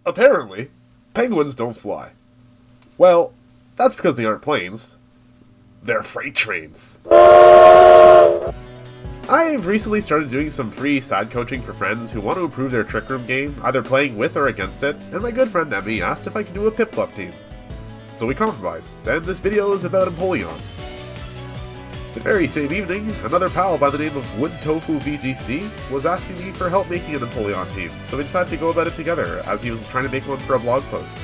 Apparently, penguins don't fly. Well, that's because they aren't planes. They're freight trains. I've recently started doing some free side coaching for friends who want to improve their Trick Room game, either playing with or against it, and my good friend Emmy asked if I could do a Pip Bluff team. So we compromised, and this video is about Empoleon. The very same evening, another pal by the name of WoodTofu VGC was asking me for help making an Empoleon team, so we decided to go about it together, as he was trying to make one for a blog post.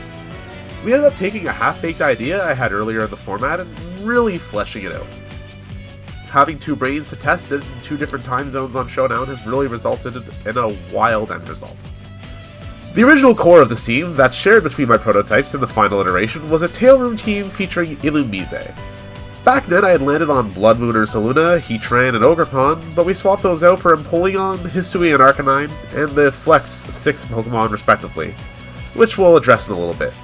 We ended up taking a half-baked idea I had earlier in the format and really fleshing it out. Having two brains to test it in two different time zones on Showdown has really resulted in a wild end result. The original core of this team, that's shared between my prototypes in the final iteration, was a Tailroom team featuring Illumise. Back then I had landed on Blood Moon or Saluna, Heatran, and Ogerpon, but we swapped those out for Empoleon, Hisui, and Arcanine, and the Flex 6 Pokemon respectively, which we'll address in a little bit.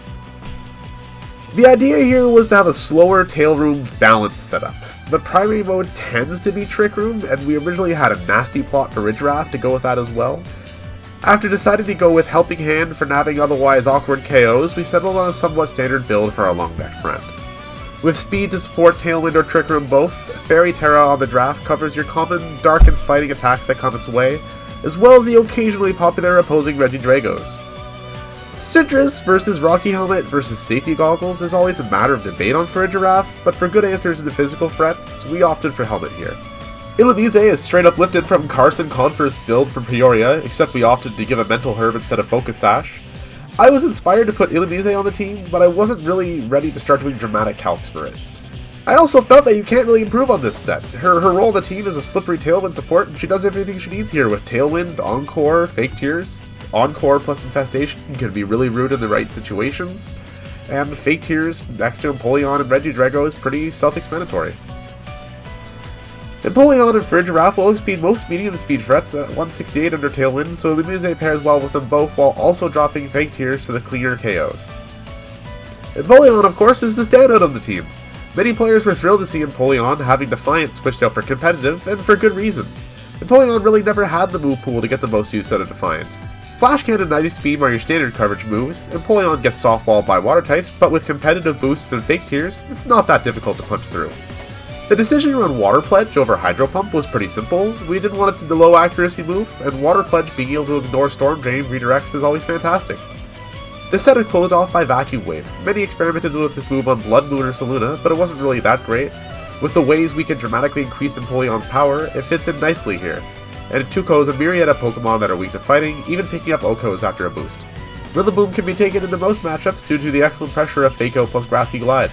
The idea here was to have a slower Tailroom balance setup. The primary mode tends to be Trick Room, and we originally had a nasty plot for Ridgeraft to go with that as well. After deciding to go with Helping Hand for nabbing otherwise awkward KOs, we settled on a somewhat standard build for our long neck friend. With speed to support Tailwind or Trick Room both, Fairy Terra on the draft covers your common dark and fighting attacks that come its way, as well as the occasionally popular opposing Regidragos. Citrus versus Rocky Helmet versus Safety Goggles is always a matter of debate on for a Giraffe, but for good answers into physical threats, we opted for Helmet here. Illumise is straight up lifted from Carson Converse build from Peoria, except we opted to give a Mental Herb instead of Focus Sash. I was inspired to put Illumise on the team, but I wasn't really ready to start doing dramatic calcs for it. I also felt that you can't really improve on this set. Her role on the team is a slippery Tailwind support, and she does everything she needs here with Tailwind, Encore, Fake Tears. Encore plus Infestation can be really rude in the right situations, and Fake Tears next to Empoleon and Regidrago is pretty self-explanatory. Empoleon and Frigiraffe will outspeed most medium speed threats at 168 under Tailwind, so Illumise pairs well with them both while also dropping Fake Tears to the cleaner KOs. Empoleon, of course, is the standout of the team. Many players were thrilled to see Empoleon having Defiance switched out for competitive, and for good reason. Empoleon really never had the move pool to get the most use out of Defiant. Flash Cannon and 90 Speed are your standard coverage moves. Empoleon gets soft walled by water types, but with competitive boosts and Fake Tears, it's not that difficult to punch through. The decision around Water Pledge over Hydro Pump was pretty simple. We didn't want it to be a low accuracy move, and Water Pledge being able to ignore Storm Drain redirects is always fantastic. This set is closed off by Vacuum Wave. Many experimented with this move on Blood Moon or Saluna, but it wasn't really that great. With the ways we can dramatically increase Empoleon's power, it fits in nicely here. And Tuco's a myriad of Pokemon that are weak to fighting, even picking up Okos after a boost. Rillaboom can be taken into most matchups due to the excellent pressure of Fake Out plus Grassy Glide.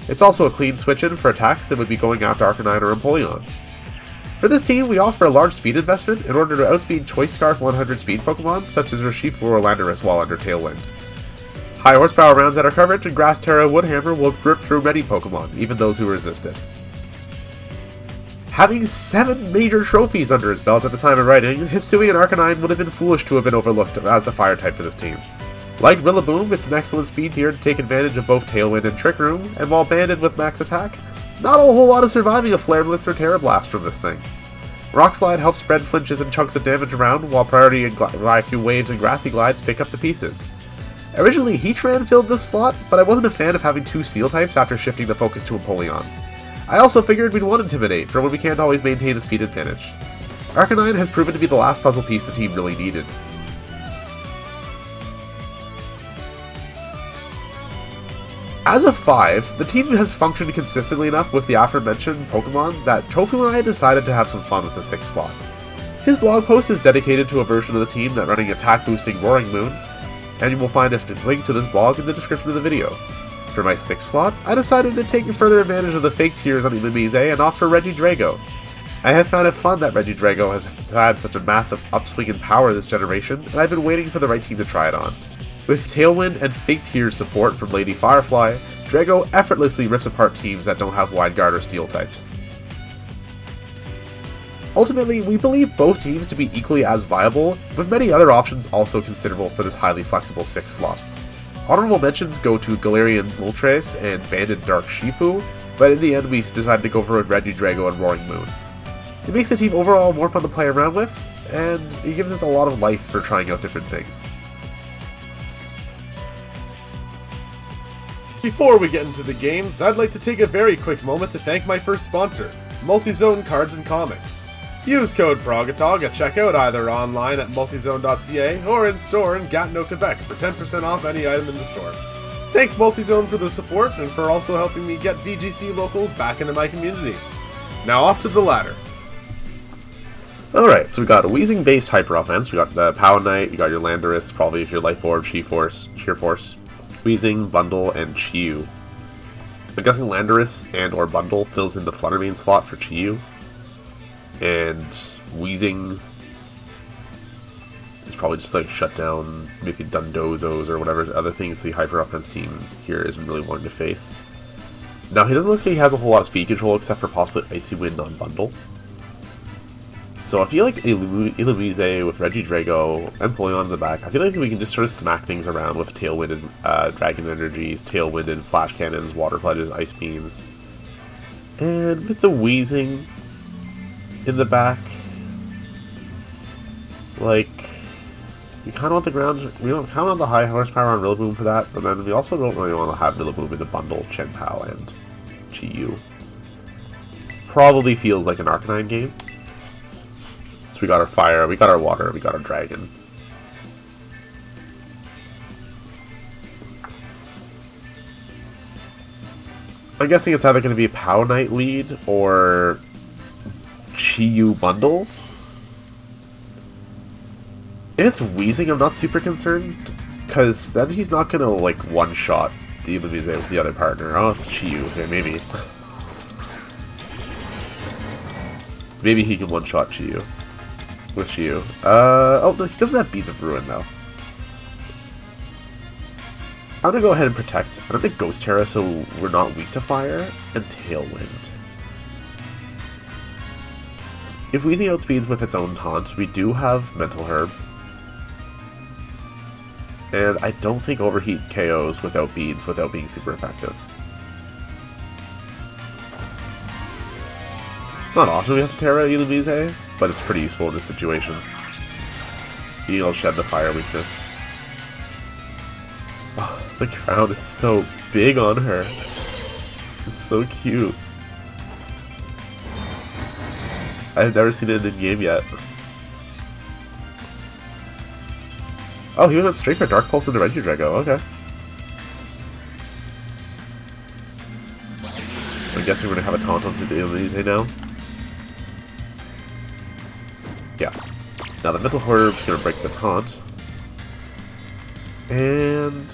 It's also a clean switch-in for attacks that would be going after Arcanine or Empoleon. For this team, we offer a large speed investment in order to outspeed Choice Scarf 100 speed Pokemon, such as Urshifu or Landorus while under Tailwind. High horsepower rounds that are coverage and Grass Terra Woodhammer will rip through many Pokemon, even those who resist it. Having 7 major trophies under his belt at the time of writing, Hisui and Arcanine would have been foolish to have been overlooked as the fire type for this team. Like Rillaboom, it's an excellent speed tier to take advantage of both Tailwind and Trick Room, and while banded with max attack, not a whole lot of surviving a Flare Blitz or Terra Blast from this thing. Rock Slide helps spread flinches and chunks of damage around, while Priority and Vacuum Waves and Grassy Glides pick up the pieces. Originally, Heatran filled this slot, but I wasn't a fan of having 2 Steel types after shifting the focus to Empoleon. I also figured we'd want Intimidate, for when we can't always maintain a speed advantage. Arcanine has proven to be the last puzzle piece the team really needed. As a 5, the team has functioned consistently enough with the aforementioned Pokemon that WoodTofu and I decided to have some fun with the 6th slot. His blog post is dedicated to a version of the team that running attack boosting Roaring Moon, and you will find a link to this blog in the description of the video. For my 6th slot, I decided to take further advantage of the Fake Tears on Illumise and opt for Regidrago. I have found it fun that Regidrago has had such a massive upswing in power this generation, and I've been waiting for the right team to try it on. With Tailwind and Fake Tears support from Lady Firefly, Drago effortlessly rips apart teams that don't have Wide Guard or Steel types. Ultimately, we believe both teams to be equally as viable, with many other options also considerable for this highly flexible 6th slot. Honorable mentions go to Galarian Moltres and Banded Dark Shifu, but in the end we decided to go for Regidrago and Roaring Moon. It makes the team overall more fun to play around with, and it gives us a lot of life for trying out different things. Before we get into the games, I'd like to take a very quick moment to thank my first sponsor, Multizone Cards and Comics. Use code PROGATOG at checkout either online at multizone.ca or in store in Gatineau, Quebec for 10% off any item in the store. Thanks Multizone for the support and for also helping me get VGC locals back into my community. Now off to the ladder. Alright, so we got a Weezing based Hyper Offense, we got the Pow Knight, you got your Landorus, probably if your Life Orb, Cheer Force, Weezing, Bundle, and Chiyu. I'm guessing Landorus and or Bundle fills in the Fluttermane slot for Chiyu. And Weezing is probably just like shut down maybe Dundozos or whatever other things the Hyper Offense team here isn't really wanting to face. Now he doesn't look like he has a whole lot of speed control except for possibly Icy Wind on Bundle. So I feel like Illumise with Regidrago, Empoleon in the back, I feel like we can just sort of smack things around with Tailwind and Dragon Energies, Tailwind and Flash Cannons, Water Pledges, Ice Beams. And with the Weezing in the back, like, we kind of want the ground, we don't kind of want the high horsepower on Rillaboom for that, but then we also don't really want to have Rillaboom in the bundle, Chien-Pao and Chiyu. Probably feels like an Arcanine game. So we got our fire, we got our water, we got our dragon. I'm guessing it's either going to be a Pow Knight lead or Chiyu bundle. If it's Weezing, I'm not super concerned, because then he's not going to like one-shot the Illumise with the other partner. Oh, it's Chiyu. Okay, maybe. Maybe he can one-shot Chiyu. With Chiyu. Oh, no, he doesn't have Beads of Ruin, though. I'm gonna go ahead and protect. I'm gonna Ghost Terra so we're not weak to fire, and Tailwind. If Weezing outspeeds with its own taunt, we do have Mental Herb. And I don't think Overheat KOs without beads without being super effective. It's not often we have to Terra Illumise, but it's pretty useful in this situation. Being able to shed the fire weakness. Oh, the crown is so big on her. It's so cute. I've never seen it in game yet. Oh, he went straight for Dark Pulse into Regidrago, okay. I'm guessing we're gonna have a taunt onto the Illumise now. Yeah. Now the Mental Herb's gonna break the taunt. And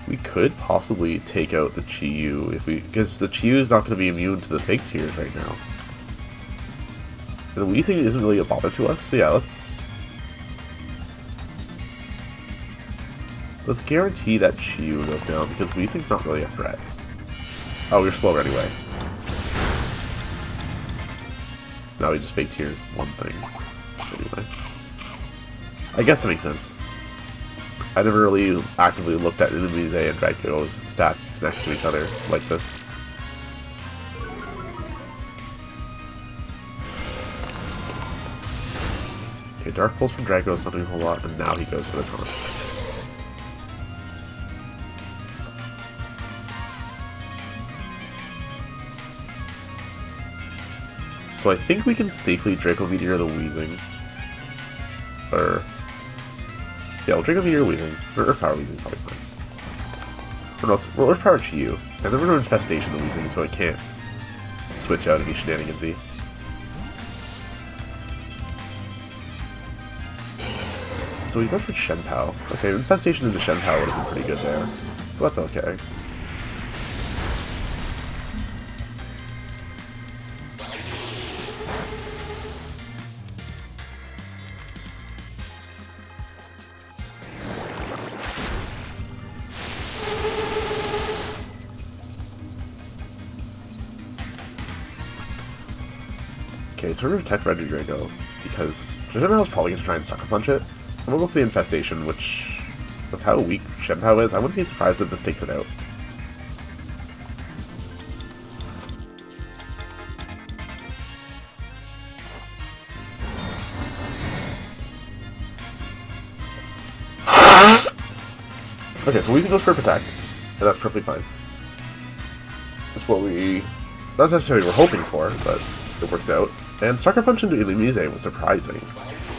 we could possibly take out the Chiyu if we, because the Chiyu is not going to be immune to the fake tears right now. And the Weezing isn't really a bother to us, so yeah, let's guarantee that Chiyu goes down because Weezing's not really a threat. Oh, we're slower anyway. Now we just fake tears one thing. Anyway. I guess that makes sense. I never really actively looked at Illumise and Drago's stats next to each other like this. Okay, Dark Pulse from Drago's not doing a whole lot, and now he goes for the taunt. So I think we can safely Draco Meteor the Weezing. Or... yeah, we'll Draco Meteor Weezing. Or Earth Power Weezing is probably fine. Or no, we'll Earth Power Chiyu. And then we're going to Infestation the Weezing so it can't switch out and be shenanigans-y. So we go for Chien-Pao. Okay, Infestation into Chien-Pao would have been pretty good there. But okay. Okay, so we're going to protect Regidrago, because Chien-Pao is probably going to try and Sucker Punch it. I'm going to go for the Infestation, which, with how weak Chien-Pao is, I wouldn't be surprised if this takes it out. Okay, so Weezing goes for Protect, and that's perfectly fine. That's what we, not necessarily we're hoping for, but it works out. And Sucker Punch into Illumise was surprising,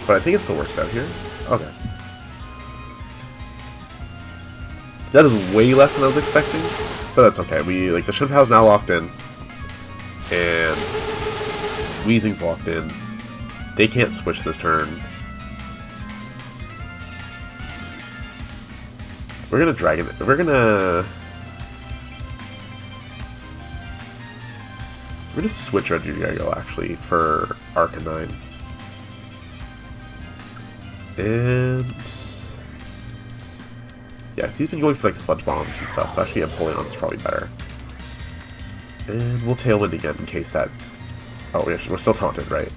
but I think it still works out here. Okay. That is way less than I was expecting, but that's okay. We, like, the Shenpao's now locked in, and Weezing's locked in. They can't switch this turn. We're gonna Dragon. We're gonna switch Regidrago actually for Arcanine. And yeah, he's been going for like Sludge Bombs and stuff, so actually Empoleon is probably better. And we'll Tailwind again in case that. Oh, we're still taunted, right?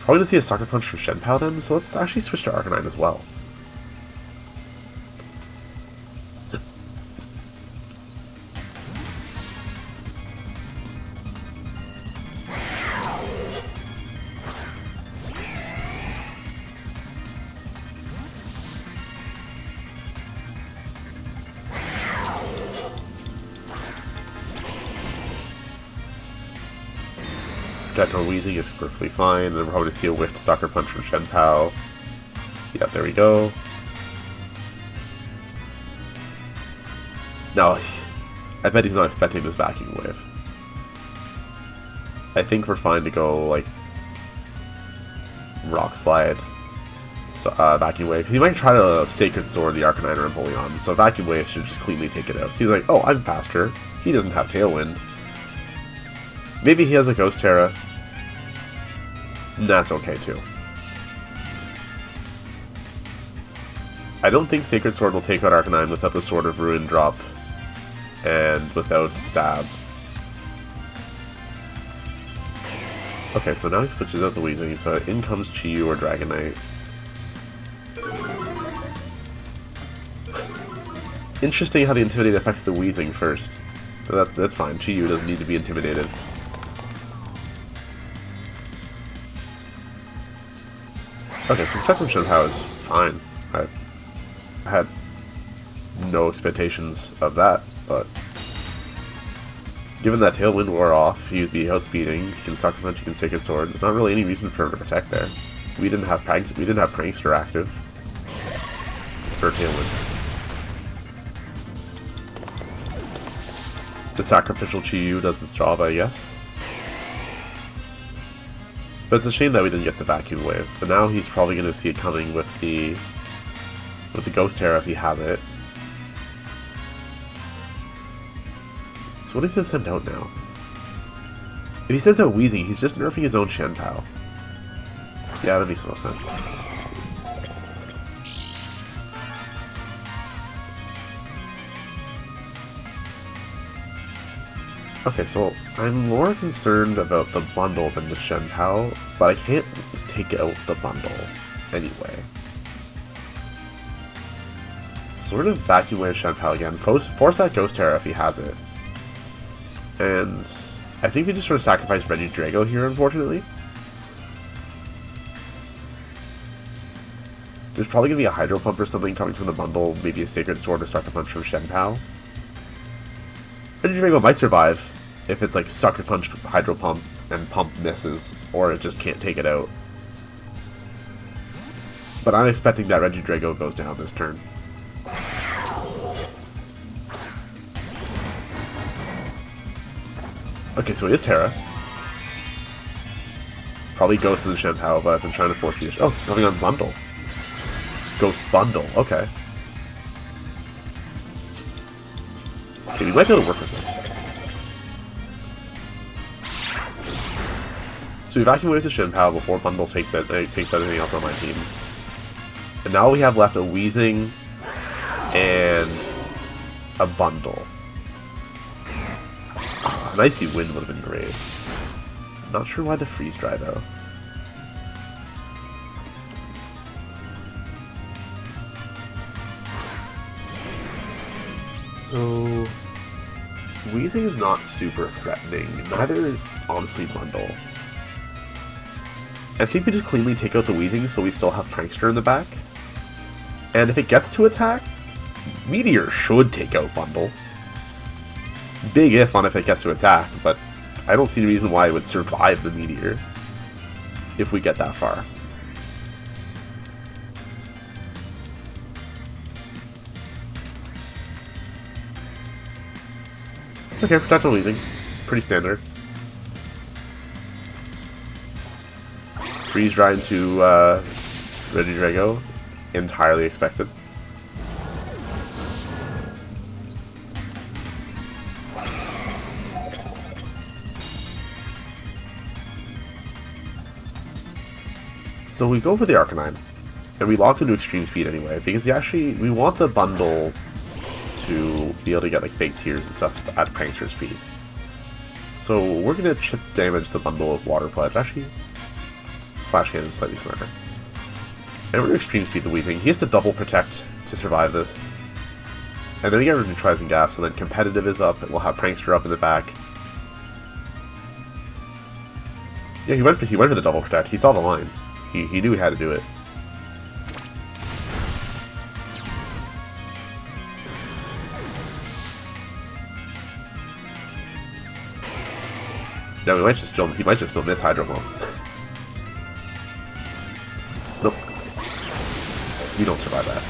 Probably gonna see a Sucker Punch from Shenpao then, so let's actually switch to Arcanine as well. Gentle Weezing is perfectly fine, and we're probably going to see a whiffed Sucker Punch from Shenpao. Yeah, there we go. Now, I bet he's not expecting this Vacuum Wave. I think we're fine to go, like, Rock Slide, so, Vacuum Wave. He might try to Sacred Sword the Arcanine or Empoleon, so Vacuum Wave should just cleanly take it out. He's like, oh, I'm faster. He doesn't have Tailwind. Maybe he has a Ghost Terra. That's okay too. I don't think Sacred Sword will take out Arcanine without the Sword of Ruin drop and without Stab. Okay, so now he switches out the Weezing, so in comes Chi-Yu or Dragonite. Interesting how the Intimidate affects the Weezing first. That's fine, Chi-Yu doesn't need to be intimidated. Okay, so Protect from Shenpao is fine. I had no expectations of that, but given that Tailwind wore off, he would be outspeeding, he can Sucker Punch, he can Sacred Sword. There's not really any reason for him to protect there. We didn't have Prankster active for Tailwind. The Sacrificial Chi-Yu does its job, I guess. But it's a shame that we didn't get the Vacuum Wave. But now he's probably going to see it coming with the Ghost Terra if he has it. So what does he send out now? If he sends out Weezing, he's just nerfing his own Shenpao. Yeah, that makes no sense. Okay, so I'm more concerned about the bundle than the Shenpao, but I can't take out the bundle anyway. So we're going to Vacuum Wave Shenpao again, force that Ghost Terra if he has it. And I think we just sort of sacrificed Regidrago here, unfortunately. There's probably going to be a Hydro Pump or something coming from the bundle, maybe a Sacred Sword or Sucker Punch from Shenpao. Regidrago might survive if it's like Sucker Punch, Hydro Pump, and Pump misses, or it just can't take it out. But I'm expecting that Regidrago goes down this turn. Okay, so he is Terra. Probably Ghost in the Shenpao, but I've been trying to force the issue. Oh, it's coming on Bundle. Ghost Bundle, okay. Okay, we might be able to work with this. So we Vacuum Wave to Shenpao before Bundle takes everything else on my team. And now we have left a Weezing and a Bundle. An Icy Wind would have been great. Not sure why the Freeze Dry though. So Weezing is not super threatening, neither is honestly Bundle. I think we just cleanly take out the Weezing so we still have Prankster in the back. And if it gets to attack, Meteor should take out Bundle. Big if on if it gets to attack, but I don't see any reason why it would survive the Meteor if we get that far. Okay, Protect on Weezing. Pretty standard. Freeze Dry into Regidrago. Entirely expected. So we go for the Arcanine, and we lock into Extreme Speed anyway, because we want the Bundle to be able to get like fake tears and stuff at Prankster speed. So we're gonna chip damage the Bundle of Water Pledge. Actually, Flash Cannon is slightly smarter. And we're gonna Extreme Speed the Weezing. He has to double protect to survive this. And then we get Neutralizing Gas, so then Competitive is up, and we'll have Prankster up in the back. Yeah, he went for the double protect. He saw the line. He knew he had to do it. Now he might just still miss Hydro Ball. Nope. You don't survive that.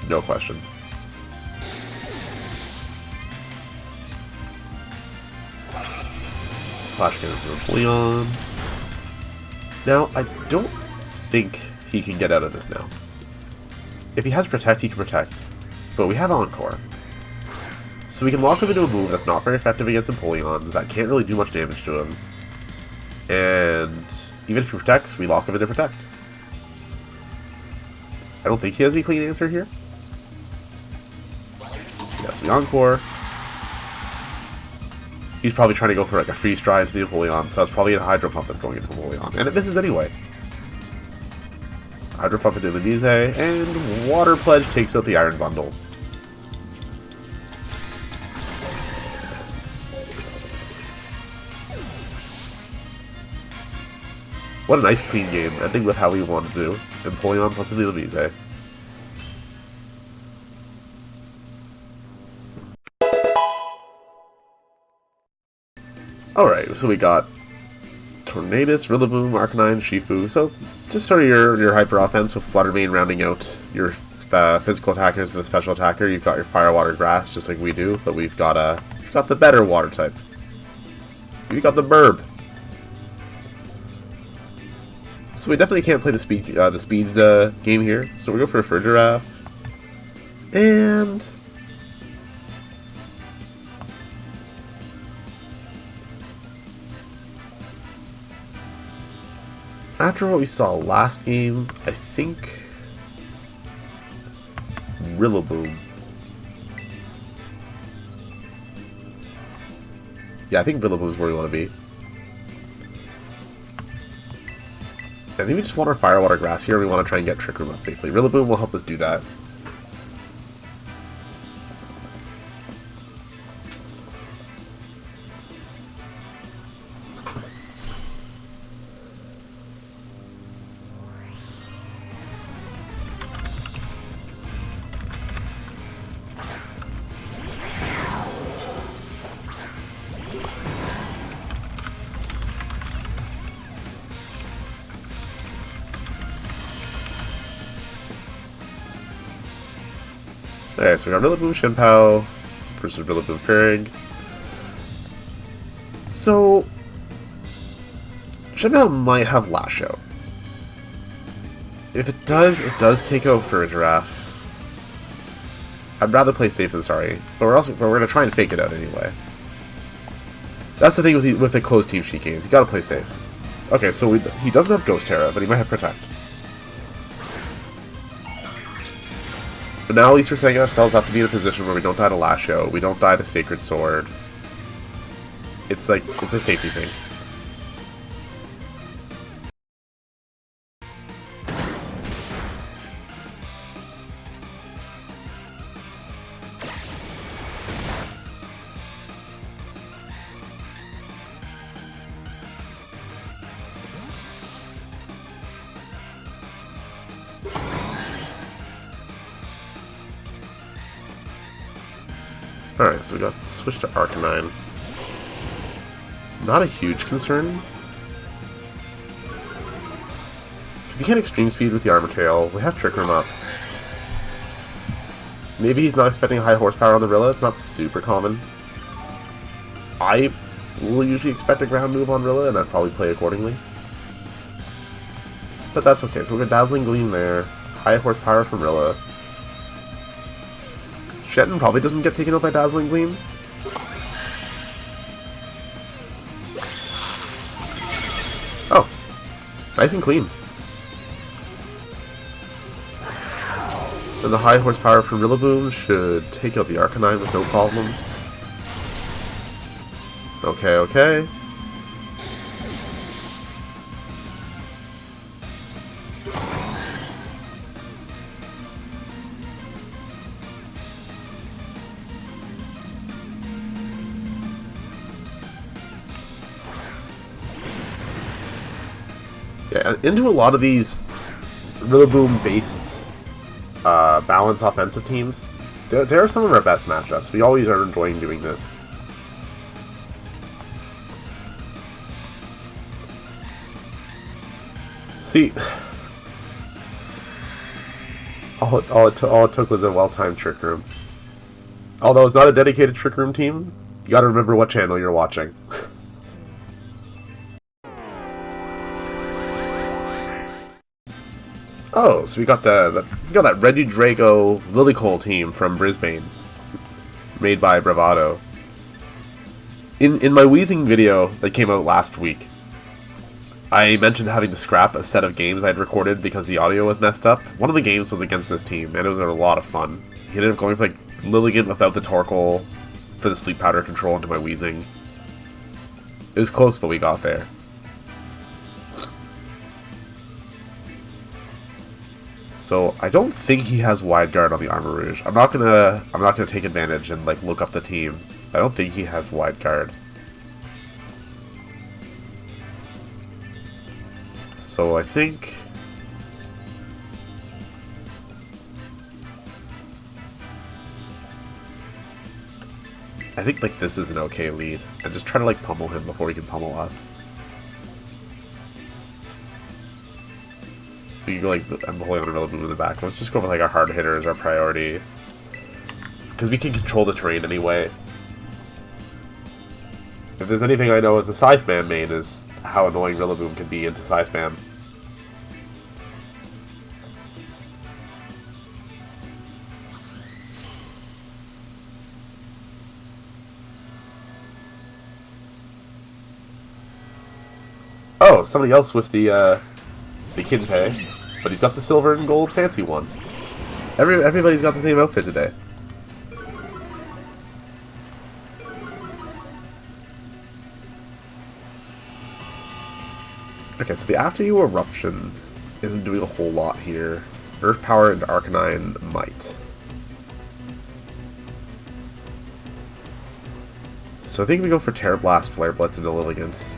No question. Flash Cannon for Empoleon. Now, I don't think he can get out of this now. If he has Protect, he can Protect. But we have Encore. So we can lock him into a move that's not very effective against Empoleon, that can't really do much damage to him. And even if he protects, we lock him into Protect. I don't think he has any clean answer here. Yes, we Encore. He's probably trying to go for like a Freeze Dry into the Empoleon, so it's probably a Hydro Pump that's going into Empoleon. And it misses anyway. Hydro Pump into Mise, and Water Pledge takes out the Iron Bundle. What a nice clean game, ending with how we wanted to do. Empoleon plus into Mise. Alright, so we got Tornadus, Rillaboom, Arcanine, Shifu. So, just sort of your hyper offense with Flutter Mane rounding out your physical attackers and the special attacker. You've got your Fire, Water, Grass, just like we do, but we've got the better water type. We've got the Burb. So we definitely can't play the speed game here. So we go for a Giraffe. And after what we saw last game, I think Rillaboom. Yeah, I think Rillaboom is where we want to be. I think we just want our Fire, Water, Grass here. We want to try and get Trick Room up safely. Rillaboom will help us do that. Alright, so we got Rillaboom Shinpao versus Rillaboom Fairing. So, Shinpao might have Lash Out. If it does take out for a Giraffe. I'd rather play safe than sorry, but we're gonna try and fake it out anyway. That's the thing with the closed team sheet games. You gotta play safe. Okay, so he doesn't have Ghost Terra, but he might have Protect. But now at least we're setting ourselves up to be in a position where we don't die to Lash Out, we don't die to Sacred Sword. It's a safety thing. Alright, so we got switched to Arcanine. Not a huge concern. Because you can't extreme speed with the Armor Tail. We have Trick Room up. Maybe he's not expecting high horsepower on the Rilla. It's not super common. I will usually expect a ground move on Rilla, and I'd probably play accordingly. But that's okay. So we got Dazzling Gleam there. High horsepower from Rilla. Shetton probably doesn't get taken out by Dazzling Gleam. Oh. Nice and clean. And the high horsepower from Rillaboom should take out the Arcanine with no problem. Okay, okay. Yeah, into a lot of these Rillaboom-based balance offensive teams, they're some of our best matchups. We always are enjoying doing this. See, all it took was a well-timed Trick Room. Although it's not a dedicated Trick Room team, you gotta remember what channel you're watching. Oh, so we got that Regidrago Lilycole team from Brisbane, made by Bravado. In my Wheezing video that came out last week, I mentioned having to scrap a set of games I'd recorded because the audio was messed up. One of the games was against this team, and it was a lot of fun. He ended up going for like Lilligant without the Torkoal for the Sleep Powder control into my Wheezing. It was close, but we got there. So I don't think he has Wide Guard on the Armor Rouge. I'm not gonna take advantage and like look up the team. I don't think he has Wide Guard. So I think like this is an okay lead, and just try to like pummel him before he can pummel us. We can go like Empoleon and Rillaboom in the back. Let's just go with like our hard hitter as our priority, because we can control the terrain anyway. If there's anything I know as a Psy Spam main is how annoying Rillaboom can be into Psy Spam. Oh, somebody else with the Kinpei, but he's got the silver and gold fancy one. Everybody's got the same outfit today. Okay, so the After You Eruption isn't doing a whole lot here. Earth Power into Arcanine might. So I think we go for Terra Blast, Flare Blitz into Lilligant,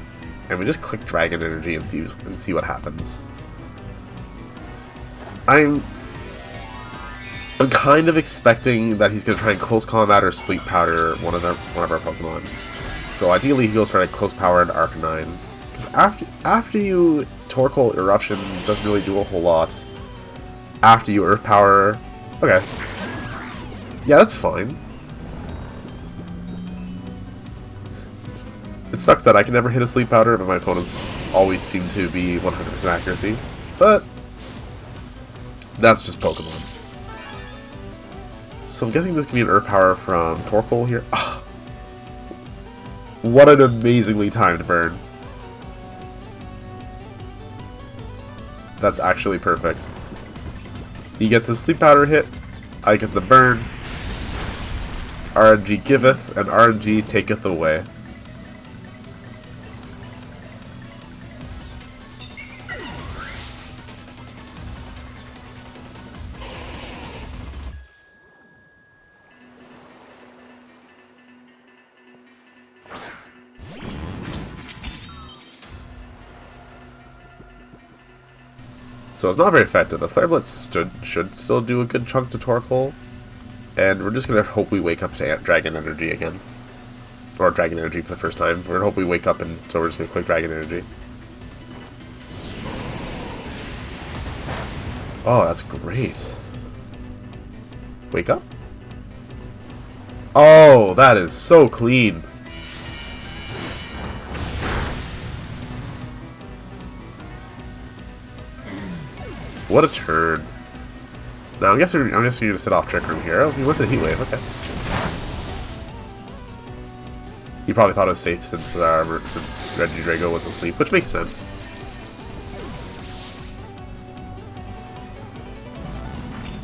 and we just click Dragon Energy and see what happens. I'm kind of expecting that he's going to try and Close Combat or Sleep Powder one of our Pokemon. So ideally he goes for like Close Power into Arcanine. After you Torkoal Eruption doesn't really do a whole lot. After you Earth Power, okay, yeah, that's fine. It sucks that I can never hit a Sleep Powder, but my opponents always seem to be 100% accuracy. But that's just Pokemon. So I'm guessing this could be an Earth Power from Torkoal here. Oh, what an amazingly timed burn. That's actually perfect. He gets his Sleep Powder hit, I get the burn. RNG giveth, and RNG taketh away. So it's not very effective. The Flare Blitz should still do a good chunk to Torkoal. And we're just gonna hope we wake up to Dragon Energy again. Or Dragon Energy for the first time. We're gonna hope we wake up, and so we're just gonna click Dragon Energy. Oh, that's great. Wake up? Oh, that is so clean. What a turn. Now, I'm guessing you're gonna set off Trick Room here. Oh, he went to the Heat Wave, okay. He probably thought it was safe since Regidrago was asleep, which makes sense.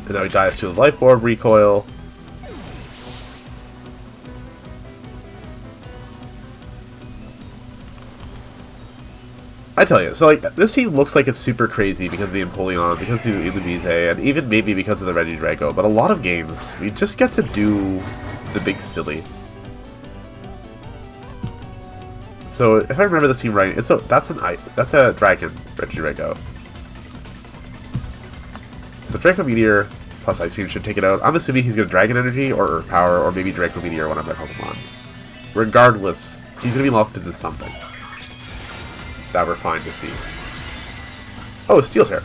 And now he dies to the Life Orb recoil. I tell you, so like, this team looks like it's super crazy because of the Empoleon, because of the Illumise, and even maybe because of the Regidrago, but a lot of games, we just get to do the big silly. So, if I remember this team right, that's a Dragon Regidrago. So Draco Meteor plus Ice Beam should take it out. I'm assuming he's going to Dragon Energy or Earth Power or maybe Draco Meteor, one of my Pokemon. Regardless, he's going to be locked into something that we're fine to see. Oh, Steel Tear.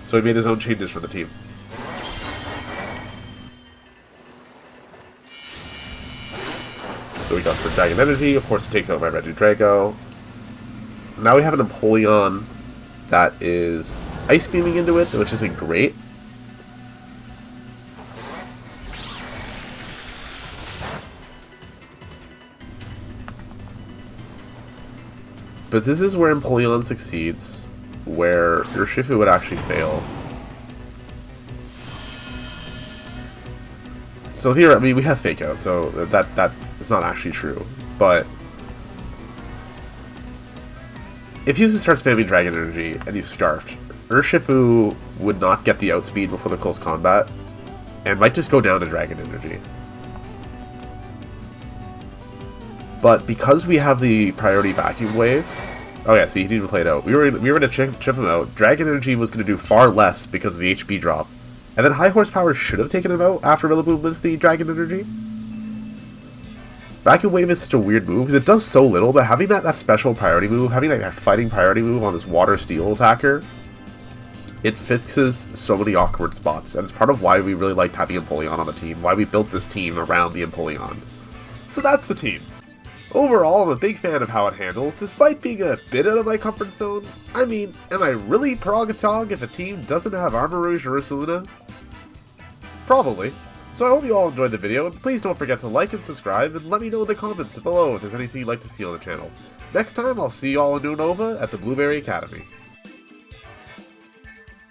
So he made his own changes for the team. So we got for Dragon Energy. Of course, it takes out my Regidrago. Now we have an Empoleon that is Ice Beaming into it, which isn't great. But this is where Empoleon succeeds, where Urshifu would actually fail. So here, I mean, we have Fake Out, so that is not actually true. But if you start spamming Dragon Energy and he's Scarfed, Urshifu would not get the outspeed before the close combat, and might just go down to Dragon Energy. But because we have the priority Vacuum Wave, oh yeah, see, he didn't even play it out. We were going to chip him out. Dragon Energy was going to do far less because of the HP drop. And then High Horsepower should have taken him out after Rillaboom lives the Dragon Energy. Vacuum Wave is such a weird move because it does so little, but having that special priority move, having that fighting priority move on this Water Steel attacker, it fixes so many awkward spots. And it's part of why we really liked having Empoleon on the team, why we built this team around the Empoleon. So that's the team. Overall, I'm a big fan of how it handles, despite being a bit out of my comfort zone. I mean, am I really Progatog if a team doesn't have Armarouge or Ursaluna? Probably. So I hope you all enjoyed the video, and please don't forget to like and subscribe, and let me know in the comments below if there's anything you'd like to see on the channel. Next time, I'll see you all in Unova at the Blueberry Academy.